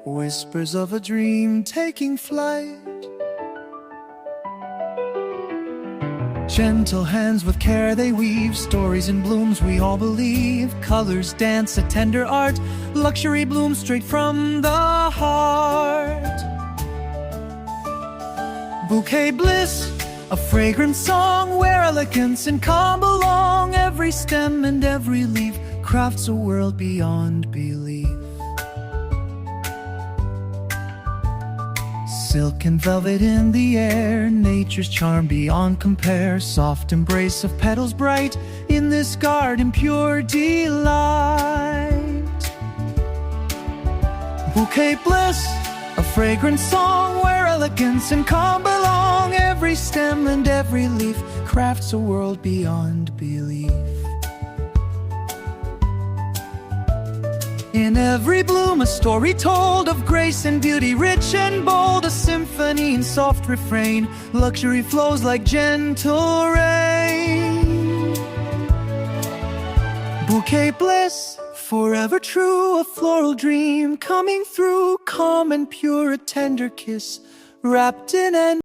whispers of a dream taking flight. Gentle hands with care they weave, stories in blooms we all believe. Colors dance a tender art, luxury blooms straight from the heart. Bouquet bliss, a fragrant song where elegance and calm belong. Every stem and every leaf crafts a world beyond belief. Silk and velvet in the air, nature's charm beyond compare. Soft embrace of petals bright, in this garden pure delight. Bouquet bliss, a fragrant song where elegance and calm belong. Every stem and every leaf crafts a world beyond belief. In every bloom a story told of grace and beauty, rich and bold. A symphony in soft refrain, luxury flows like gentle rain. Bouquet bliss, forever true, a floral dream coming through. Calm and pure, a tender kiss wrapped in